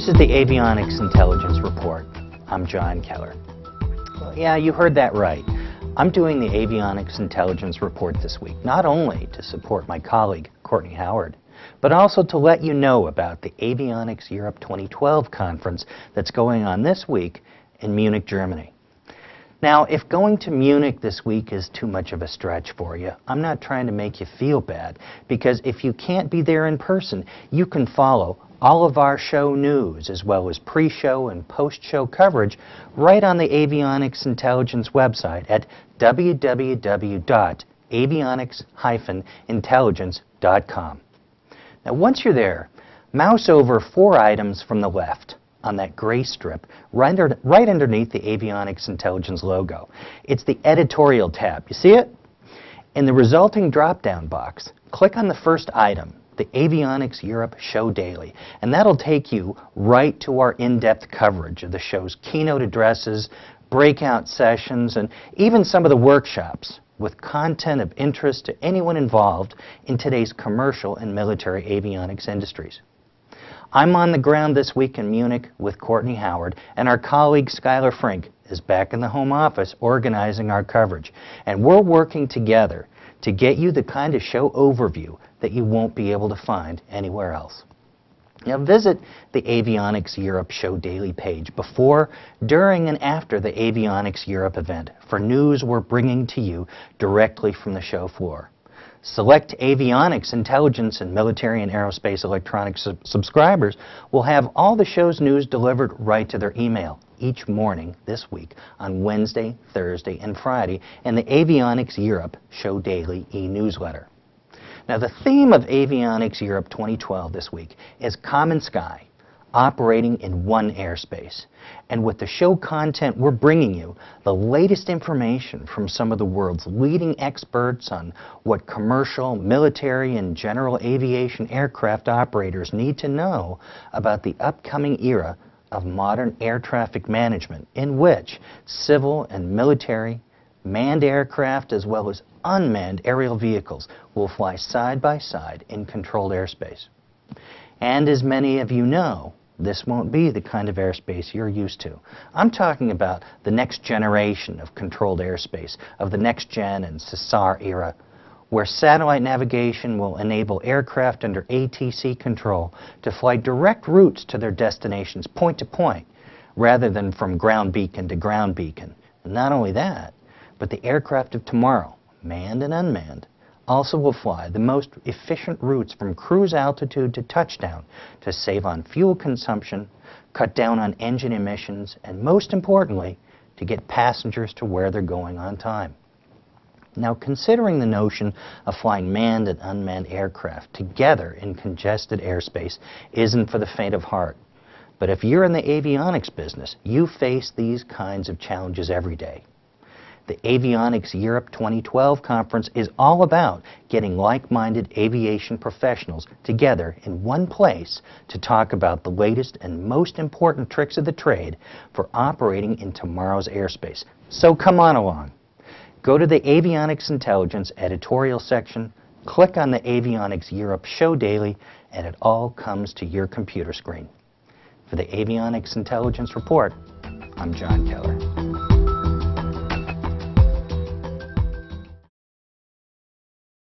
This is the Avionics Intelligence Report. I'm John Keller. Well, yeah, you heard that right. I'm doing the Avionics Intelligence Report this week, not only to support my colleague, Courtney Howard, but also to let you know about the Avionics Europe 2012 conference that's going on this week in Munich, Germany. Now, if going to Munich this week is too much of a stretch for you, I'm not trying to make you feel bad, because if you can't be there in person, you can follow all of our show news as well as pre-show and post-show coverage right on the Avionics Intelligence website at www.avionics-intelligence.com. Now, once you're there, mouse over 4 items from the left on that gray strip right underneath the Avionics Intelligence logo. It's the editorial tab. You see it? In the resulting drop-down box, click on the first item, the Avionics Europe Show Daily, and that'll take you right to our in-depth coverage of the show's keynote addresses, breakout sessions, and even some of the workshops with content of interest to anyone involved in today's commercial and military avionics industries. I'm on the ground this week in Munich with Courtney Howard, and our colleague Skylar Frink is back in the home office organizing our coverage. And we're working together to get you the kind of show overview that you won't be able to find anywhere else. Now, visit the Avionics Europe Show Daily page before, during, and after the Avionics Europe event for news we're bringing to you directly from the show floor. Select Avionics Intelligence and Military and Aerospace Electronics subscribers will have all the show's news delivered right to their email each morning this week on Wednesday, Thursday, and Friday in the Avionics Europe Show Daily e-newsletter. Now, the theme of Avionics Europe 2012 this week is Common Sky, operating in one airspace. And with the show content, we're bringing you the latest information from some of the world's leading experts on what commercial, military, and general aviation aircraft operators need to know about the upcoming era of modern air traffic management, in which civil and military, manned aircraft as well as unmanned aerial vehicles will fly side by side in controlled airspace. And as many of you know, this won't be the kind of airspace you're used to. I'm talking about the next generation of controlled airspace, of the next-gen and SAR era, where satellite navigation will enable aircraft under ATC control to fly direct routes to their destinations point to point, rather than from ground beacon to ground beacon. And not only that, but the aircraft of tomorrow, manned and unmanned, also will fly the most efficient routes from cruise altitude to touchdown to save on fuel consumption, cut down on engine emissions, and most importantly, to get passengers to where they're going on time. Now, considering the notion of flying manned and unmanned aircraft together in congested airspace isn't for the faint of heart. But if you're in the avionics business, you face these kinds of challenges every day. The Avionics Europe 2012 conference is all about getting like-minded aviation professionals together in one place to talk about the latest and most important tricks of the trade for operating in tomorrow's airspace. So come on along. Go to the Avionics Intelligence editorial section, click on the Avionics Europe Show Daily, and it all comes to your computer screen. For the Avionics Intelligence Report, I'm John Keller.